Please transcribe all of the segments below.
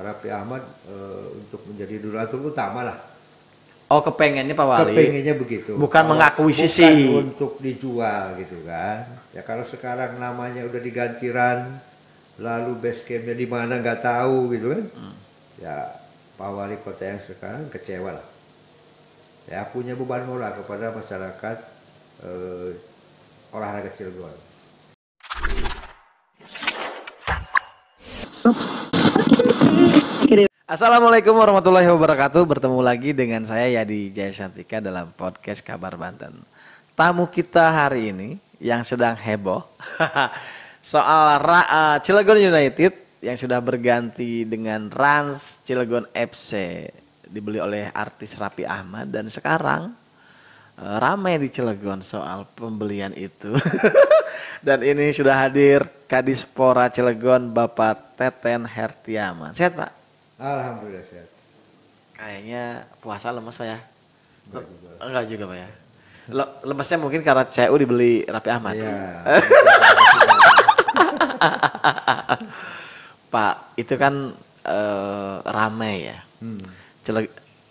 Raffi Ahmad untuk menjadi donatur utama lah. Oh, kepengennya Pak Wali. Kepengennya begitu. Bukan mengakuisisi. Bukan untuk dijual gitu kan. Ya kalau sekarang namanya udah diganti Ran, lalu base campnya di mana nggak tahu gitu kan. Ya Pak Wali Kota yang sekarang kecewa lah. Ya punya beban moral kepada masyarakat olahraga Cilegon. Assalamualaikum warahmatullahi wabarakatuh. Bertemu lagi dengan saya Yadi Jayasantika dalam podcast Kabar Banten. Tamu kita hari ini yang sedang heboh soal Cilegon United yang sudah berganti dengan Rans Cilegon FC, dibeli oleh artis Raffi Ahmad, dan sekarang ramai di Cilegon soal pembelian itu. Dan ini sudah hadir Kadispora Cilegon Bapak Teten Hertiaman. Sehat Pak? Alhamdulillah sehat. Kayaknya puasa lemas Pak ya? Enggak juga. Enggak juga Pak ya? Lemesnya mungkin karena CU dibeli Raffi Ahmad. Iya. Pak, itu kan ramai ya.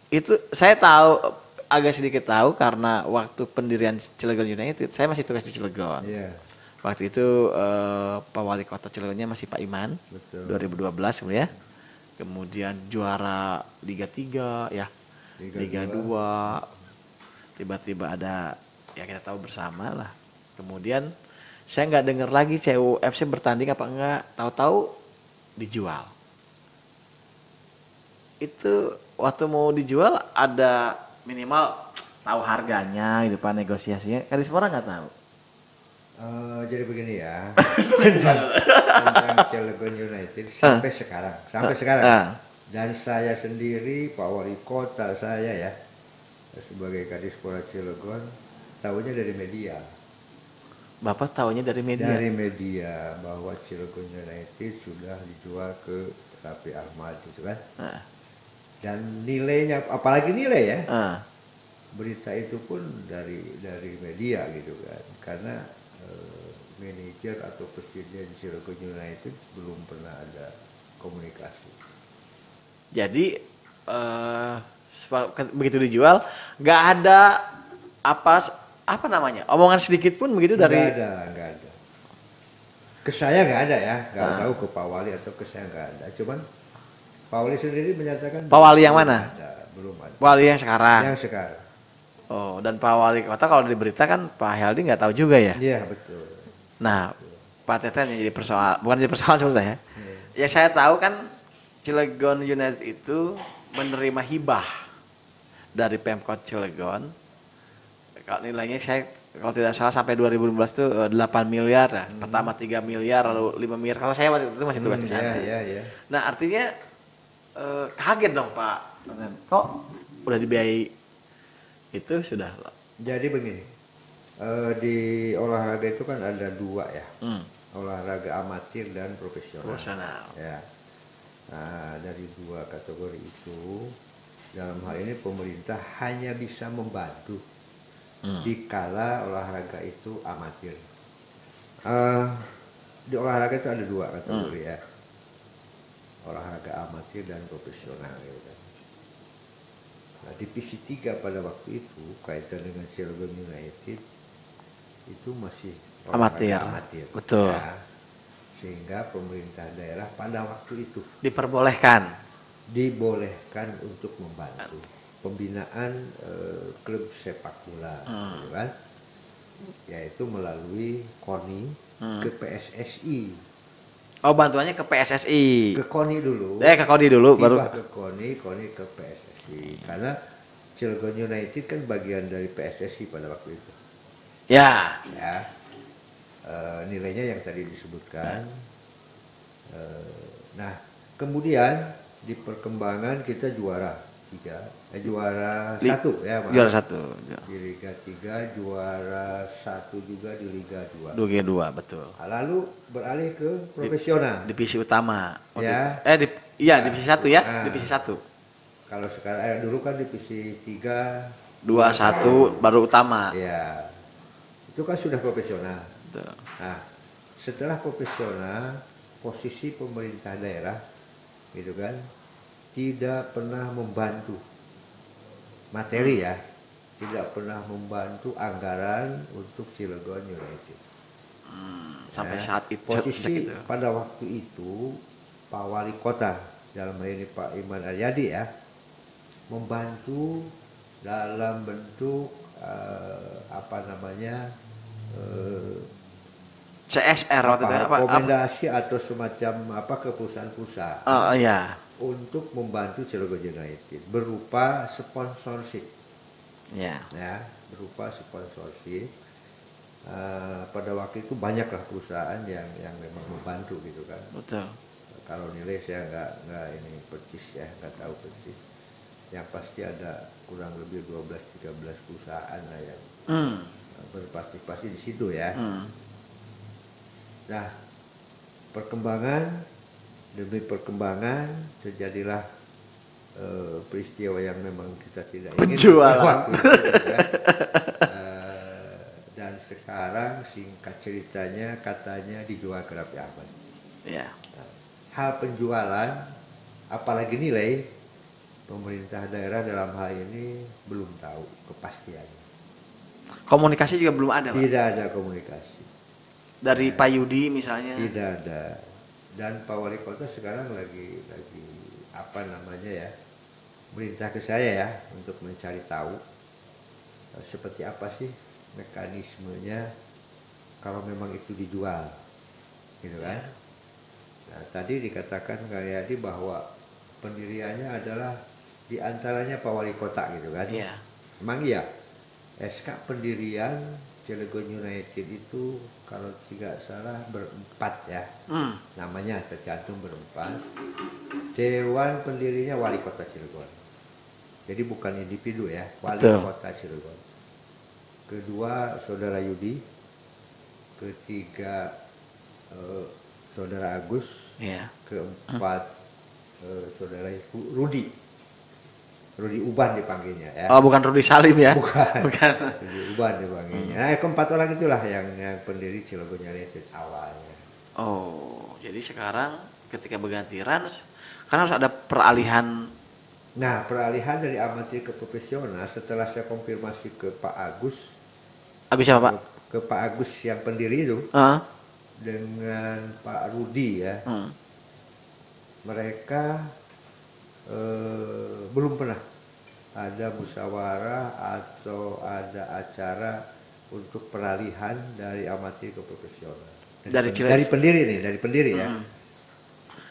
Itu saya tahu, agak sedikit tahu karena waktu pendirian Cilegon United, saya masih tugas di Cilegon. Iya. Waktu itu Pak Wali Kota Cilegonnya masih Pak Iman. Betul. 2012 ya. Kemudian juara Liga 3 ya. Liga 2. Tiba-tiba ada, ya kita tahu bersama lah. Kemudian saya nggak dengar lagi CUFC bertanding apa enggak, tahu-tahu dijual. Itu waktu mau dijual ada minimal tahu harganya gitu Pak, negosiasinya. Kadispora nggak tahu. Jadi begini ya, tentang Cilegon United sampai sekarang, dan saya sendiri, Pak Wali Kota saya ya, sebagai Kadispora Cilegon, tahunya dari media. Bapak tahunya dari media? Dari media bahwa Cilegon United sudah dijual ke Raffi Ahmad gitu kan. Dan nilainya, apalagi nilai ya, berita itu pun dari media gitu kan, karena manajer atau presiden Cilegon United belum pernah ada komunikasi. Jadi begitu dijual nggak ada apa namanya omongan sedikit pun begitu dari? Nggak ada. Ke saya nggak ada ya, nggak tahu ke Pak Wali atau ke saya nggak ada. Cuman Pak Wali sendiri menyatakan. Pak Wali yang mana? Belum ada. Wali yang sekarang. Yang sekarang. Oh, dan Pak Wali Kota kalau diberitakan Pak Heldi nggak tahu juga ya? Iya betul. Nah, Pak Teten yang jadi bukan jadi persoalan sebetulnya. Ya saya tahu kan Cilegon United itu menerima hibah dari Pemkot Cilegon. Kalau nilainya saya kalau tidak salah sampai 2015 itu 8 miliar ya. Pertama 3 miliar lalu 5 miliar. Kalau saya waktu itu masih tugas di sana. Iya. Nah, artinya kaget dong Pak. Kok udah dibiayai itu sudah. Jadi begini, di olahraga itu kan ada dua ya, olahraga amatir dan profesional. Ya. Nah, dari dua kategori itu, dalam hal ini pemerintah hanya bisa membantu dikala olahraga itu amatir. Di olahraga itu ada dua kategori ya, olahraga amatir dan profesional. Gitu kan. Nah, divisi 3 pada waktu itu kaitan dengan Cilegon United itu masih amatir. Betul. Ya, sehingga pemerintah daerah pada waktu itu dibolehkan untuk membantu pembinaan klub sepak bola, gitu kan? Yaitu melalui KONI ke PSSI. Oh, bantuannya ke PSSI. Ke KONI dulu. Ke KONI dulu baru ke KONI ke PSSI. Karena Cilegon United kan bagian dari PSSI pada waktu itu. Ya. Nilainya yang tadi disebutkan. Nah, kemudian di perkembangan kita juara 1 ya, Pak. Juara 1. Di Liga 3, juara 1 juga di Liga 2. Liga 2, betul. Lalu beralih ke profesional. Divisi utama. Ya. Divisi 1 ya, divisi 1. Kalau sekarang dulu kan divisi 3, 2, 1 baru utama. Ya. Itu kan sudah profesional. Betul. Nah, setelah profesional, posisi pemerintah daerah gitu kan tidak pernah membantu materi ya, tidak pernah membantu anggaran untuk Cilegon United. Sampai saat itu posisi pada waktu itu Pak Wali Kota, dalam hal ini Pak Iman Aryadi ya, membantu dalam bentuk CSR waktu itu rekomendasi atau semacam ke perusahaan-perusahaan untuk membantu Cilegon United berupa sponsorship ya, berupa sponsorship. Pada waktu itu banyaklah perusahaan yang memang membantu gitu kan. Betul. Kalau nilai saya nggak ini persis ya, nggak tahu persis. Yang pasti ada kurang lebih 12-13 perusahaan lah yang berpartisipasi di situ ya. Nah, perkembangan demi perkembangan terjadilah peristiwa yang memang kita tidak ingin. Penjualan. Dan sekarang singkat ceritanya katanya dijual ke Raffi Ahmad. Ya. Nah, hal penjualan, apalagi nilai, pemerintah daerah dalam hal ini belum tahu kepastiannya. Komunikasi juga belum ada, Pak? Tidak ada komunikasi. Dari Pak Yudi misalnya? Tidak ada. Dan Pak Wali Kota sekarang lagi merintah ke saya ya untuk mencari tahu seperti apa sih mekanismenya kalau memang itu dijual, gitu kan? Nah, tadi dikatakan Karyadi bahwa pendiriannya adalah diantaranya Pak Wali Kota, gitu kan? Iya. Emang iya, SK pendirian Cilegon United itu kalau tidak salah berempat ya, namanya tercantum berempat. Dewan pendirinya Wali Kota Cilegon, jadi bukan individu ya, Wali Kota Cilegon. Kedua Saudara Yudi, ketiga Saudara Agus, keempat Saudara Rudi Uban dipanggilnya ya. Oh, bukan Rudi Salim ya? Bukan. Rudi Uban dipanggilnya. Nah, keempat orang itulah yang pendiri Cilegon United awalnya. Oh, jadi sekarang ketika bergantian kan harus ada peralihan. Nah, peralihan dari amatir ke profesional setelah saya konfirmasi ke Pak Agus. Agus siapa, Pak? Ke Pak Agus yang pendiri itu. Dengan Pak Rudi ya. Mereka belum pernah ada musyawarah atau ada acara untuk peralihan dari amatir ke profesional. Dari pendiri ya.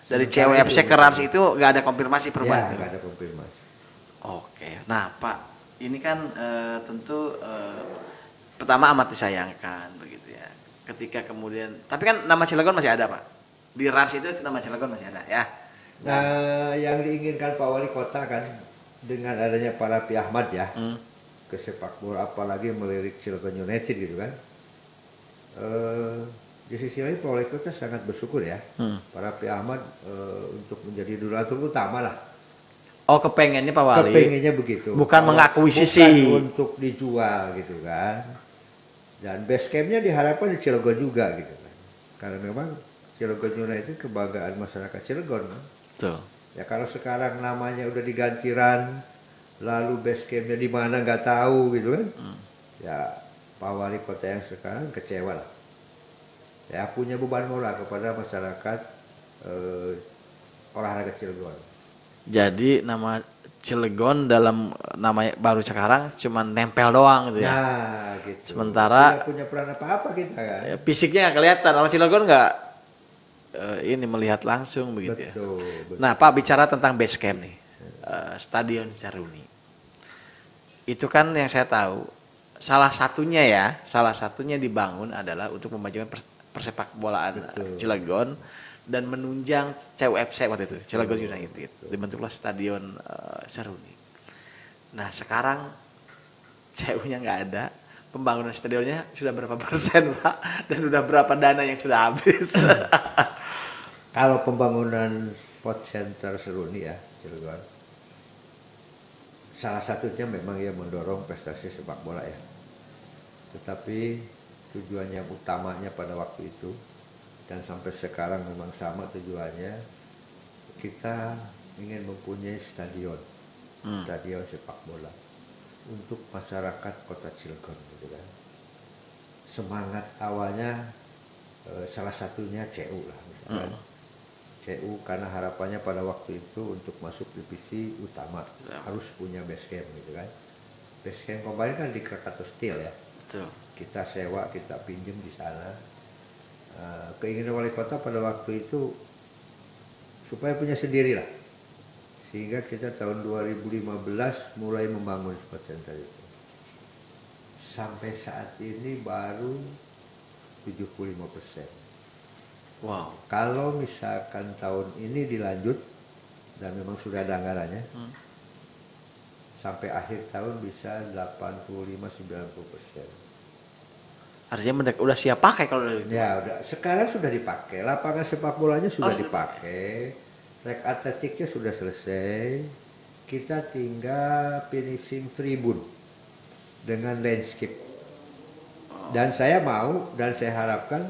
Dari CWFC ke RARS itu nggak ada konfirmasi perubahan? Ya, nggak ada konfirmasi. Oke, nah Pak, ini kan tentu pertama amat disayangkan begitu ya. Ketika kemudian, tapi kan nama Cilegon masih ada, Pak. Di RARS itu nama Cilegon masih ada ya. Nah, yang diinginkan Pak Wali Kota kan dengan adanya Pak Raffi Ahmad ya ke sepak bola, apalagi melirik Cilegon United gitu kan. Di sisi lain Pak Wali Kota sangat bersyukur ya, Pak Raffi Ahmad untuk menjadi donatur utama lah. Oh, kepengennya Pak Wali? Kepengennya begitu. Bukan mengakuisisi. Bukan untuk dijual gitu kan. Dan base campnya diharapkan di Cilegon juga gitu kan. Karena memang Cilegon United kebanggaan masyarakat Cilegon kan. Betul. Ya kalau sekarang namanya udah diganti RAN, lalu base campnya di mana nggak tahu gitu kan. Ya Pak Wali Kota yang sekarang kecewa lah. Ya punya beban moral kepada masyarakat olahraga Cilegon. Jadi nama Cilegon dalam nama baru sekarang cuma nempel doang gitu ya. Nah, gitu. Sementara tidak punya peran apa-apa kita kan. Ya, fisiknya nggak kelihatan. Orang Cilegon nggak ini melihat langsung begitu betul, ya. Betul. Nah, Pak bicara tentang base camp nih, Stadion Seruni. Itu kan yang saya tahu salah satunya dibangun adalah untuk memajukan persepak bolaan Cilegon dan menunjang CWFC waktu itu, Cilegon United. Dibentuklah Stadion Seruni. Nah, sekarang CU-nya nggak ada, pembangunan stadionnya sudah berapa persen, Pak? Dan sudah berapa dana yang sudah habis? Kalau pembangunan Sport Center Seruni ya, Cilegon, salah satunya memang ya mendorong prestasi sepak bola ya. Tetapi tujuannya utamanya pada waktu itu dan sampai sekarang memang sama tujuannya, kita ingin mempunyai stadion sepak bola untuk masyarakat kota Cilegon gitu kan. Semangat awalnya salah satunya CU lah misalkan. CU karena harapannya pada waktu itu untuk masuk divisi utama harus punya base camp gitu kan. Base camp kemarin kan di Krakatau Steel ya. Betul. Kita sewa, kita pinjem di sana. Keinginan wali kota pada waktu itu supaya punya sendiri lah. Sehingga kita tahun 2015 mulai membangun sport center itu. Sampai saat ini baru 75%. Wow. Kalau misalkan tahun ini dilanjut dan memang sudah ada anggarannya, sampai akhir tahun bisa 85-90%. Artinya udah siap pakai kalau dari ya udah. Sekarang sudah dipakai, lapangan sepak bolanya sudah dipakai, track atletiknya sudah selesai. Kita tinggal finishing tribun dengan landscape. Dan saya mau dan saya harapkan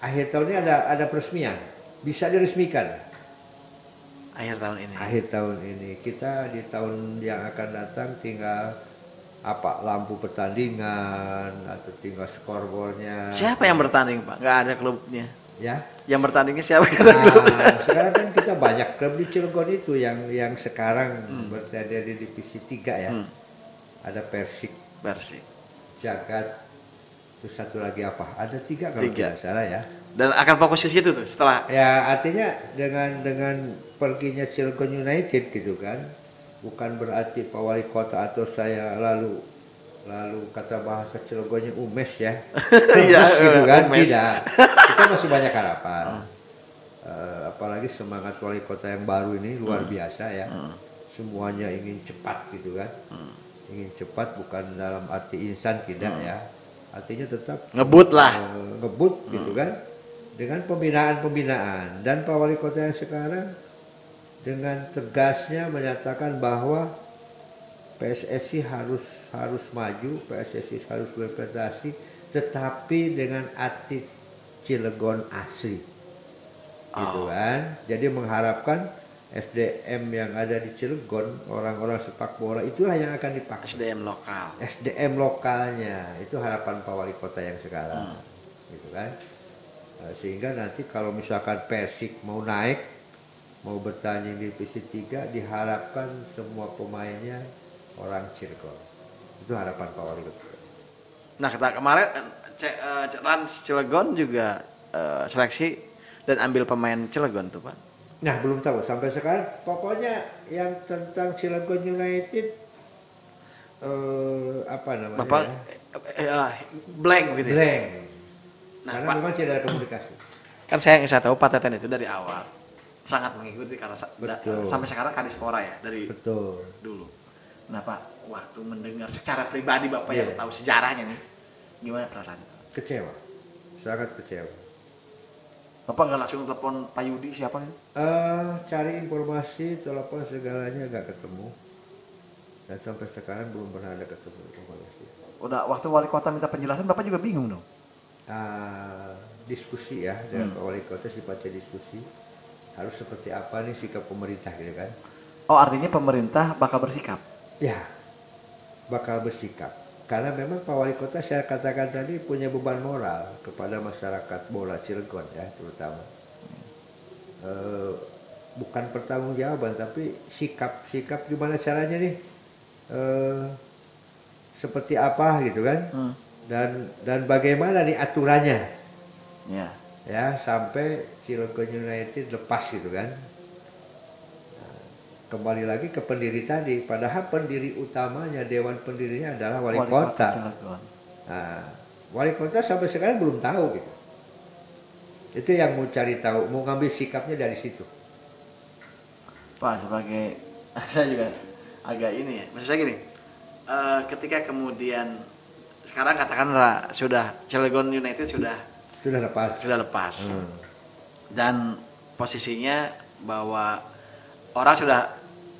akhir tahun ini ada peresmian, bisa diresmikan. Akhir tahun ini. Akhir tahun ini kita di tahun yang akan datang tinggal lampu pertandingan atau tinggal scoreboardnya. Siapa yang bertanding Pak? Nggak ada klubnya. Ya. Yang bertandingnya siapa? Sekarang kan kita banyak klub di Cilegon itu yang sekarang berada di divisi 3 ya. Ada Persik, Jagat. Terus satu lagi apa? Ada 3 kalau tidak salah ya. Dan akan fokus ke situ tuh setelah. Ya artinya dengan perginya Cilegon United gitu kan, bukan berarti Pak Wali Kota atau saya lalu kata bahasa Cilegonnya umes ya. Gitu kan? Tidak. Kita masih banyak harapan. Apalagi semangat Wali Kota yang baru ini luar biasa ya. Semuanya ingin cepat gitu kan. Ingin cepat bukan dalam arti instan tidak ya. Artinya tetap ngebut lah, gitu kan, dengan pembinaan dan Pak Wali Kota yang sekarang dengan tegasnya menyatakan bahwa PSSI harus maju, PSSI harus berprestasi, tetapi dengan arti Cilegon asli, gitu kan. Jadi mengharapkan SDM yang ada di Cilegon, orang-orang sepak bola itulah yang akan dipakai. SDM lokalnya, itu harapan Pak Wali Kota yang sekarang, gitu kan. Sehingga nanti kalau misalkan Persik mau naik, mau bertanding di divisi 3, diharapkan semua pemainnya orang Cilegon. Itu harapan Pak Wali Kota. Nah, kemarin Rans Cilegon juga seleksi dan ambil pemain Cilegon tuh Pak. Nah belum tahu sampai sekarang. Pokoknya yang tentang Cilegon United apa namanya? Bapak blank gitu. Blank. Nah, karena Pak, memang tidak ada komunikasi. Kan saya tahu Pak Teten itu dari awal sangat mengikuti karena sampai sekarang Kadispora ya dari dulu. Nah Pak, waktu mendengar secara pribadi Bapak yang tahu sejarahnya nih, gimana perasaan? Kecewa, sangat kecewa. Bapak nggak langsung telepon Pak Yudi siapa nih? Cari informasi, telepon segalanya nggak ketemu. Dan sampai sekarang belum pernah ada ketemu informasi. Udah waktu wali kota minta penjelasan, Bapak juga bingung dong? Diskusi ya dengan Pak Wali Kota, sifatnya diskusi. Harus seperti apa nih sikap pemerintah gitu kan? Oh artinya pemerintah bakal bersikap? Ya, bakal bersikap. Karena memang Pak Wali Kota saya katakan tadi punya beban moral kepada masyarakat bola Cilegon ya terutama. Bukan pertanggungjawaban tapi sikap gimana caranya nih, seperti apa gitu kan, dan bagaimana nih aturannya ya sampai Cilegon United lepas gitu kan. Kembali lagi ke pendiri tadi, padahal pendiri utamanya, dewan pendirinya adalah wali kota. Nah, wali kota sampai sekarang belum tahu gitu. Itu yang mau cari tahu, mau ngambil sikapnya dari situ. Pak, sebagai saya juga agak ini ya, maksud saya gini, ketika kemudian sekarang katakanlah sudah Cilegon United sudah lepas, dan posisinya bahwa orang sudah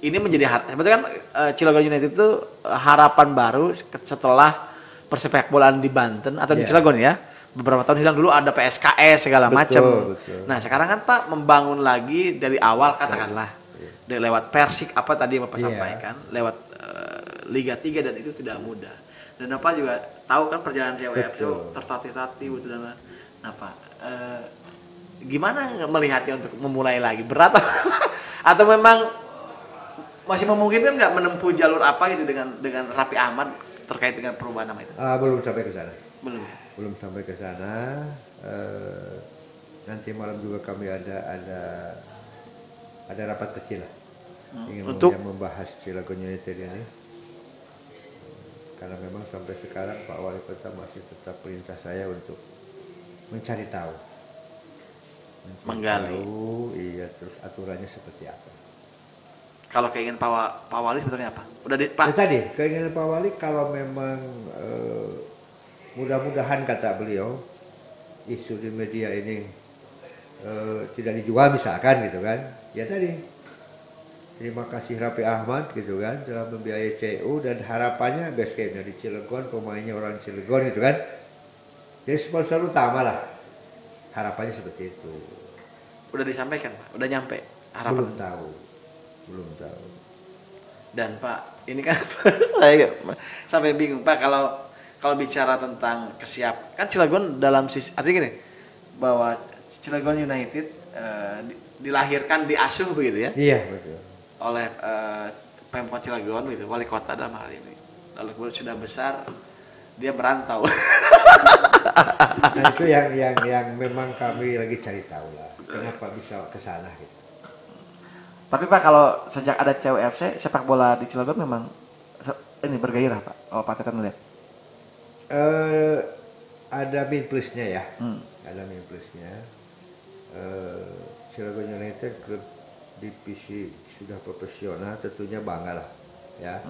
ini menjadi sebetulnya kan Cilegon United itu harapan baru setelah persepak bolaan di Banten atau di Cilegon ya. Beberapa tahun hilang dulu ada PSKS segala macam. Nah, sekarang kan Pak membangun lagi dari awal katakanlah. lewat Persik apa tadi yang Bapak sampaikan, lewat Liga 3 dan itu tidak mudah. Dan Bapak juga tahu kan perjalanan CWF itu tertatih-tatih gitu dan Pak, gimana melihatnya untuk memulai lagi? Berat atau memang masih memungkinkan nggak menempuh jalur apa gitu dengan Raffi Ahmad terkait dengan perubahan nama itu? Belum sampai ke sana. Belum sampai ke sana. Nanti malam juga kami ada rapat kecil lah. Ingin untuk membahas Cilegon United ini. Karena memang sampai sekarang Pak Wali Kota masih tetap perintah saya untuk mencari tahu. Menggali. Iya, terus aturannya seperti apa. Kalau keinginan Pak Wali sebetulnya apa? Udah Pak. Tadi keinginan Pak Wali kalau memang mudah-mudahan kata beliau isu di media ini tidak dijual misalkan gitu kan. Ya tadi terima kasih Raffi Ahmad gitu kan telah membiayai CU dan harapannya base camp-nya di Cilegon, pemainnya orang Cilegon gitu kan. Jadi sponsor utama lah. Harapannya seperti itu. Udah disampaikan Pak? Udah nyampe harapan? Belum tahu. Dan Pak, ini kan saya sampai bingung Pak kalau bicara tentang kan Cilegon dalam sisi artinya gini bahwa Cilegon United dilahirkan diasuh begitu ya? Iya betul. Oleh Pemkot Cilegon gitu, wali kota dalam hal ini. Lalu kemudian sudah besar dia merantau. Nah itu yang memang kami lagi cari tahu lah. Kenapa bisa ke sana gitu. Tapi Pak kalau sejak ada CWFC sepak bola di Cilegon memang ini bergairah Pak. Oh Pak Teten lihat. Ada min plusnya ya. Ada min plusnya. Cilegon United klub divisi sudah profesional tentunya bangga lah ya.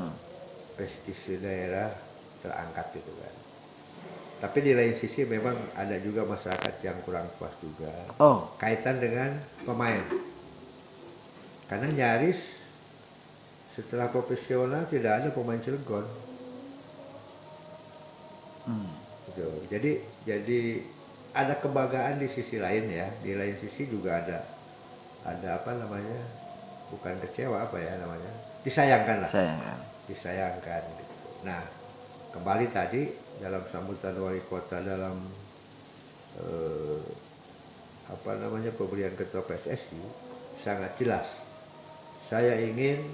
Prestise daerah terangkat gitu kan. Tapi di lain sisi memang ada juga masyarakat yang kurang puas juga. Kaitan dengan pemain. Karena nyaris setelah profesional tidak ada pemain Cilegon. Gitu. Jadi ada kebanggaan di sisi lain ya. Di lain sisi juga ada apa namanya? Bukan kecewa apa ya namanya? Disayangkan lah. Disayangkan. Gitu. Nah, kembali tadi dalam sambutan wali kota dalam pemberian ketua PSSI sangat jelas. Saya ingin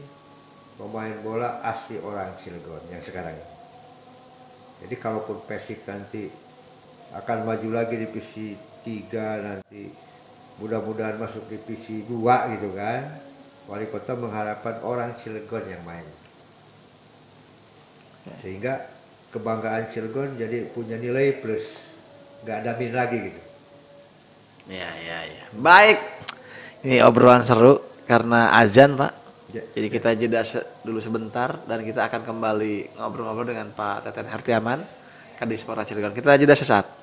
pemain bola asli orang Cilegon yang sekarang ini. Jadi kalaupun Persik nanti akan maju lagi di divisi 3 nanti mudah-mudahan masuk divisi 2 gitu kan. Wali kota mengharapkan orang Cilegon yang main. Sehingga kebanggaan Cilegon jadi punya nilai plus. Nggak ada min lagi gitu. Ya. Baik. Ini obrolan seru. Karena azan Pak, jadi kita jeda dulu sebentar dan kita akan kembali ngobrol-ngobrol dengan Pak Teten Hertiaman, Kadispora Cilegon. Kita jeda sesaat.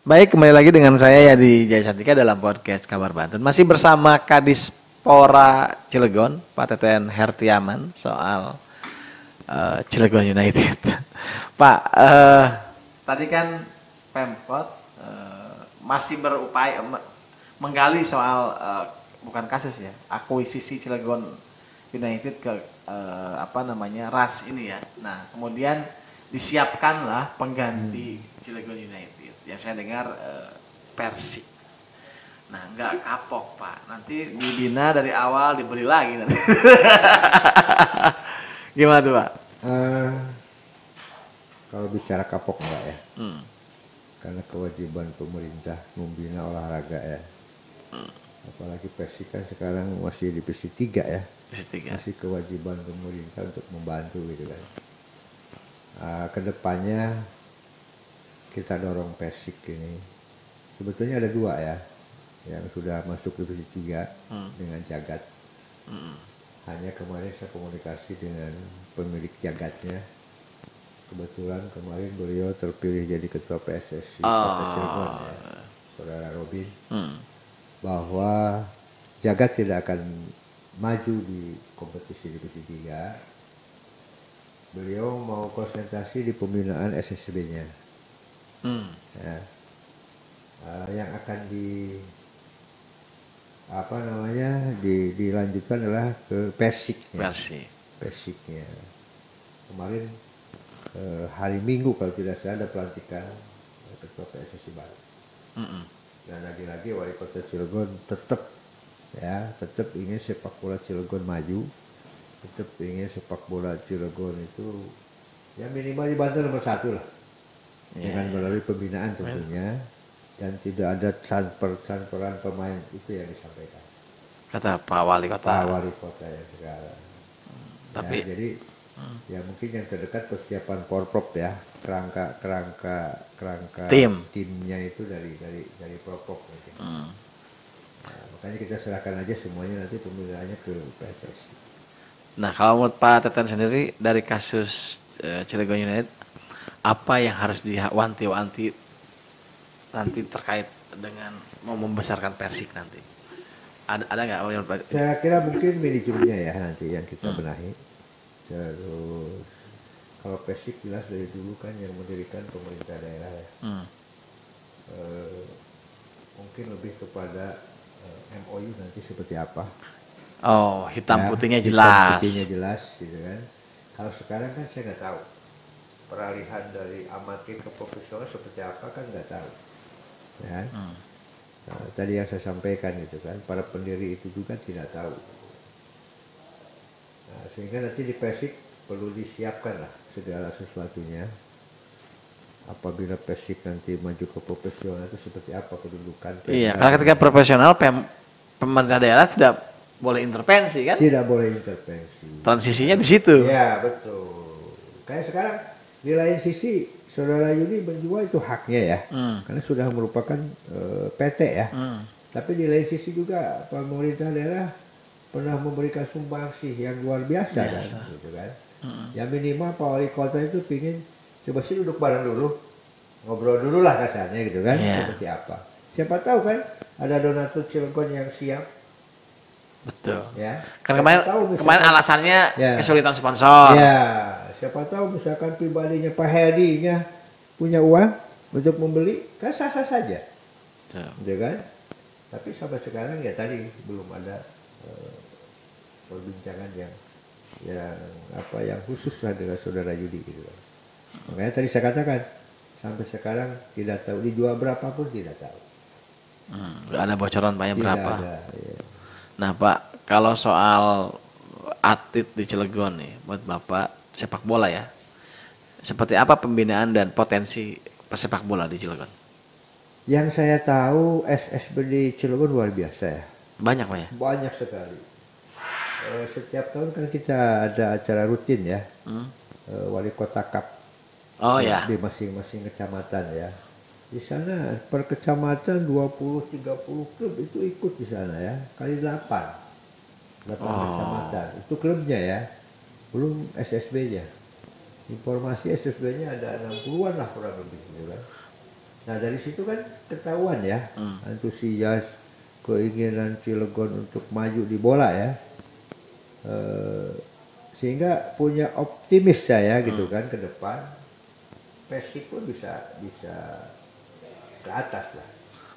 Baik, kembali lagi dengan saya Yadi Jayasantika dalam podcast Kabar Banten. Masih bersama Kadispora Cilegon, Pak Teten Hertiaman soal Cilegon United. Pak, tadi kan Pemkot masih berupaya menggali soal bukan kasus ya, akuisisi Cilegon United ke RAS ini ya. Nah, kemudian disiapkanlah pengganti Cilegon United. Yang saya dengar Persik. Nah, nggak kapok Pak. Nanti dibina dari awal dibeli lagi nanti. Gimana tuh Pak? Kalau bicara kapok enggak ya? Karena kewajiban pemerintah membina olahraga ya. Apalagi Persik kan sekarang masih di divisi 3 ya. Masih kewajiban pemerintah untuk membantu gitu kan. Kedepannya kita dorong Persik ini. Sebetulnya ada 2 ya. Yang sudah masuk divisi 3 dengan Jagat. Hanya kemarin saya komunikasi dengan pemilik Jagatnya. Kebetulan kemarin beliau terpilih jadi ketua PSSI Kota Cilegon ya, Saudara Robin. Bahwa Jagat tidak akan maju di kompetisi divisi 3. Beliau mau konsentrasi di pembinaan SSB-nya. Ya. Yang akan dilanjutkan adalah ke Persiknya. Persiknya. Kemarin hari Minggu kalau tidak salah ada pelantikan ketua PSSI baru. Dan lagi-lagi wali kota Cilegon tetap ingin sepak bola Cilegon maju, tetap ingin sepak bola Cilegon itu ya minimal di Banten nomor 1 lah. Dengan melalui pembinaan tentunya. Dan tidak ada transferan pemain itu yang disampaikan. Kata Pak Wali Kota. Pak Wali Kota yang sekarang. Tapi ya, jadi ya mungkin yang terdekat persiapan Porprov ya, kerangka timnya itu dari Porprov mungkin. Makanya kita serahkan aja semuanya nanti pembinaannya ke PSSI. Nah kalau menurut Pak Teten sendiri dari kasus Cilegon United, apa yang harus diwanti-wanti nanti terkait dengan mau membesarkan Persik nanti? Ada nggak? Saya kira mungkin manajemennya ya nanti yang kita benahi. Terus kalau Persik jelas dari dulu kan yang mendirikan pemerintah daerah ya. Mungkin lebih kepada MOU nanti seperti apa. Oh, hitam putihnya jelas. Hitam putihnya jelas gitu kan. Kalau sekarang kan saya nggak tahu. Peralihan dari amatir ke profesional seperti apa kan nggak tahu. Ya. Nah, tadi yang saya sampaikan gitu kan, para pendiri itu juga tidak tahu. Nah, sehingga nanti di Persik perlu disiapkan lah segala sesuatunya. Apabila Persik nanti maju ke profesional itu seperti apa kedudukan? Iya, karena ketika profesional pemerintah daerah tidak boleh intervensi kan? Tidak boleh intervensi. Transisinya di situ. Iya betul. Kayak sekarang di lain sisi Saudara Yudi menjual itu haknya ya, karena sudah merupakan PT ya. Tapi di lain sisi juga pemerintah daerah pernah memberikan sumbangsi yang luar biasa kan, gitu kan. Ya minimal Pak Wali Kota itu pingin coba sih duduk bareng dulu, ngobrol dulu lah kasarnya gitu kan, seperti apa. Siapa tahu kan ada donatur Cilegon yang siap. Betul. Ya. Karena kemarin alasannya kesulitan sponsor. Ya. Siapa tahu misalkan pribadinya Pak Hedi-nya punya uang untuk membeli, kan sah-sah saja. Ya kan? Tapi sampai sekarang ya tadi belum ada perbincangan yang khusus lah dengan Saudara Yudi gitu. Makanya tadi saya katakan sampai sekarang tidak tahu dijual berapa pun tidak tahu. Ada bocoran Pak berapa? Ada, ya. Nah Pak, kalau soal atlet di Cilegon nih buat Bapak sepak bola ya, seperti apa pembinaan dan potensi persepak bola di Cilegon? Yang saya tahu SSB di Cilegon luar biasa ya. Banyak Pak ya? Banyak sekali. Setiap tahun kan kita ada acara rutin ya, Wali Kota Cup. Oh ya. Di masing-masing kecamatan ya. Di sana per kecamatan 20-30 klub itu ikut di sana ya, kali 8 kecamatan. Itu klubnya ya. Belum SSB-nya. Informasi SSB-nya ada 60-an lah kurang lebih gitu kan. Nah dari situ kan ketahuan ya, antusias, keinginan Cilegon untuk maju di bola ya. Sehingga punya optimis saya gitu kan ke depan. Persik pun bisa ke atas lah.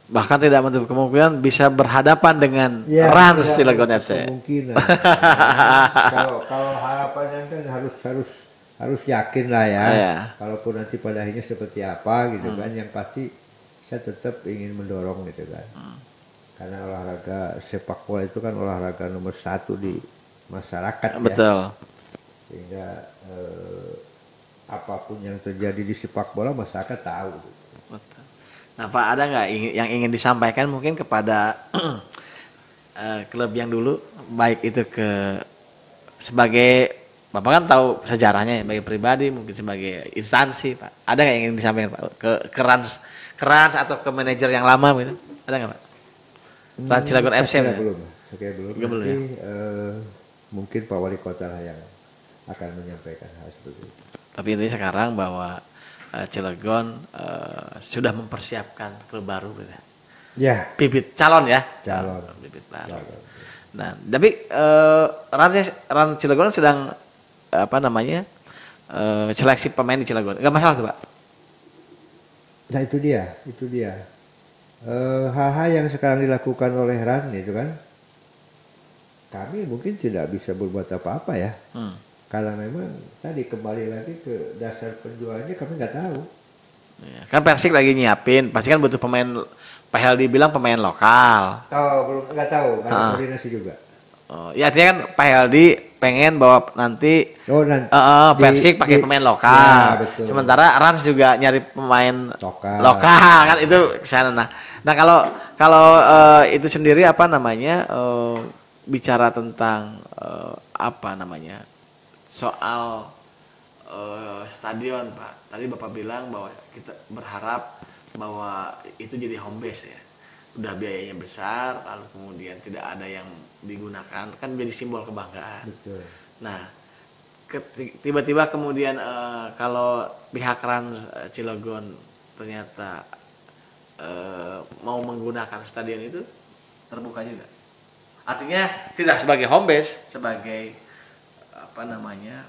Bahkan tidak menutup kemungkinan bisa berhadapan dengan Rans Cilegon FC. Kemungkinan. Kalau harapannya kan harus yakin lah ya. Kalaupun nanti pada akhirnya seperti apa gitu kan, yang pasti saya tetap ingin mendorong gitu kan. karena olahraga sepak bola itu kan olahraga nomor 1 di masyarakat. Betul. Ya. Sehingga apapun yang terjadi di sepak bola masyarakat tahu. Betul. Nah Pak, ada nggak yang ingin disampaikan mungkin kepada klub yang dulu, baik itu sebagai Bapak kan tahu sejarahnya sebagai pribadi, mungkin sebagai instansi, Pak. Ada nggak yang ingin disampaikan Pak ke Rans atau ke manajer yang lama gitu? Ada nggak Pak? Rans Cilegon FC Saya belum. Belum ya? Mungkin Pak Wali Kota lah yang akan menyampaikan hal seperti itu. Tapi intinya sekarang bahwa Cilegon sudah mempersiapkan klub baru gitu. Ya. Bibit calon ya. Calon. Bibit baru. Nah, tapi Ran Cilegon sedang seleksi pemain di Cilegon. Enggak masalah tuh, Pak. Nah, itu dia. Hal-hal yang sekarang dilakukan oleh Ran itu kan, kami mungkin tidak bisa berbuat apa-apa ya. Karena memang tadi kembali lagi ke dasar penjualannya kami nggak tahu. Ya, kan Persik lagi nyiapin, pasti kan butuh pemain. Pak Heldi bilang pemain lokal. Belum, nggak tahu, nggak ada koordinasi juga. Ya artinya kan Pak Heldi pengen bahwa nanti Persik pakai pemain lokal. Ya, sementara Rans juga nyari pemain lokal kan itu kesana. Nah kalau itu sendiri bicara tentang soal stadion Pak. Tadi Bapak bilang bahwa kita berharap bahwa itu jadi home base ya. Udah biayanya besar, lalu kemudian tidak ada yang digunakan, kan jadi simbol kebanggaan. Betul. Nah, tiba-tiba kemudian kalau pihak Rans Cilegon ternyata mau menggunakan stadion itu, terbuka juga. Artinya tidak sebagai home base, sebagai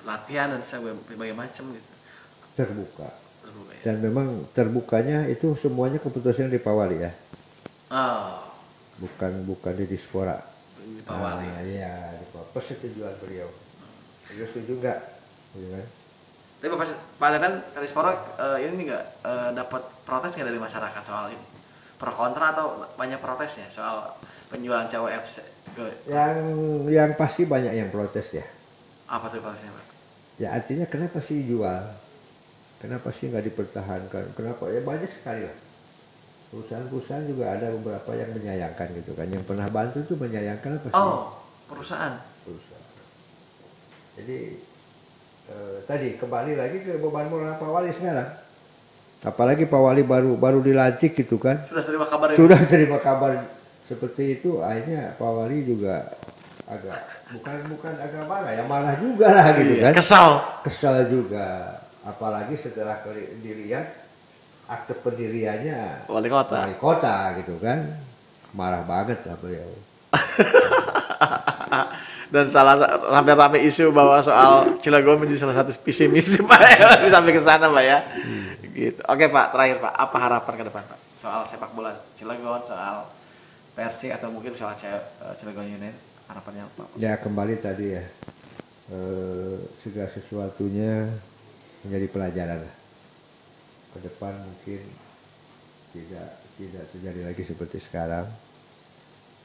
latihan dan sebagainya macam gitu. Terbuka ya. Dan memang terbukanya itu semuanya keputusan di Pak Wali ya. Bukan di Dispora. Di Pak Wali. Iya, di persetujuan beliau. Beliau setuju nggak? Tapi Pak Detan Dispora ini nggak dapat protes nggak dari masyarakat soal ini? Pro kontra atau banyak protesnya soal penjualan CW FC? Yang pasti banyak yang protes ya. Apa tuh protesnya Pak? Ya artinya kenapa sih jual? Kenapa sih nggak dipertahankan? Kenapa? Ya banyak sekali lah. Perusahaan-perusahaan juga ada beberapa yang menyayangkan gitu kan. Yang pernah bantu tuh menyayangkan apa sih? Perusahaan. Jadi tadi kembali lagi ke beban moral Pak Wali sekarang. Apalagi Pak Wali baru dilantik gitu kan. Sudah terima kabar seperti itu, akhirnya Pak Wali juga agak bukan agak marah ya, marah juga lah gitu kan. Kesal juga, apalagi setelah dilihat akte pendiriannya wali kota gitu kan, marah banget lah beliau. Dan sampai rame isu bahwa soal Cilegon menjadi salah satu visi misi Pak ya, sampai ke sana Pak ya. Gitu. Oke Pak, terakhir Pak, apa harapan ke depan Pak soal sepak bola Cilegon, soal Persik atau mungkin soal Cilegon United, harapannya Pak? Ya kembali tadi ya, segala sesuatunya menjadi pelajaran lah. Ke depan mungkin tidak terjadi lagi seperti sekarang,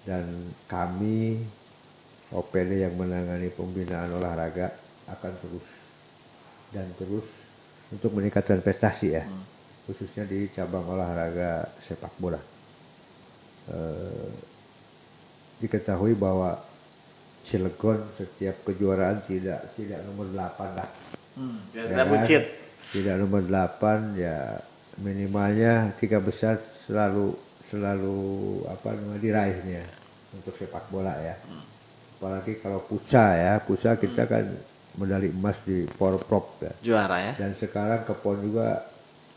dan kami OPD yang menangani pembinaan olahraga akan terus untuk meningkatkan prestasi ya, khususnya di cabang olahraga sepak bola. Diketahui bahwa Cilegon setiap kejuaraan tidak nomor 8 lah. Tidak bucit. Tidak nomor 8 ya, minimalnya 3 besar selalu diraihnya untuk sepak bola ya. Apalagi kalau Puca kita kan medali emas di Porprov ya. Juara ya. Dan sekarang ke PON juga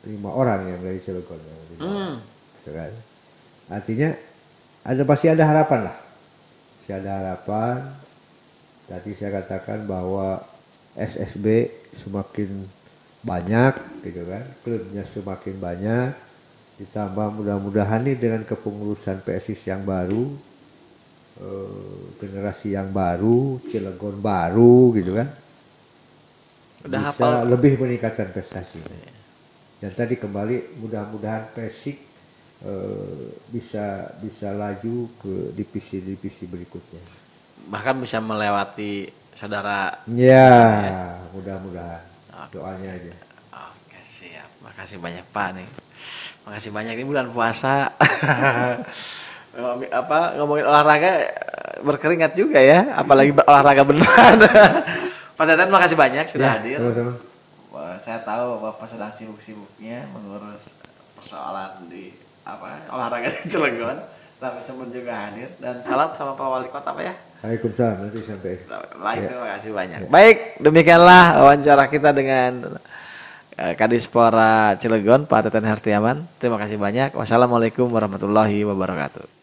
5 orang yang dari Cilegon yang kan. Artinya pasti ada harapan lah. Masih ada harapan. Tadi saya katakan bahwa SSB semakin banyak gitu kan, klubnya semakin banyak, ditambah mudah-mudahan nih dengan kepengurusan PSIS yang baru, generasi yang baru, Cilegon baru gitu kan, bisa lebih meningkatkan prestasinya. Dan tadi kembali mudah-mudahan Persik bisa laju ke divisi berikutnya. Bahkan bisa melewati saudara. Ya, mudah-mudahan. Doanya aja. Oke, siap. Makasih banyak Pak nih. Makasih banyak, ini bulan puasa. Ngomongin olahraga berkeringat juga ya, apalagi olahraga beneran. Pak Teten makasih banyak sudah hadir. Sama-sama. Saya tahu Bapak sedang sibuk-sibuknya mengurus persoalan di olahraga di Cilegon, tapi sempat juga hadir, dan salam sama Pak Wali Kota Pak ya. Waalaikumsalam, nanti sampai. Baik, terima kasih banyak. Baik, demikianlah wawancara kita dengan Kadispora Cilegon Pak Teten Hartiaman. Terima kasih banyak. Wassalamualaikum warahmatullahi wabarakatuh.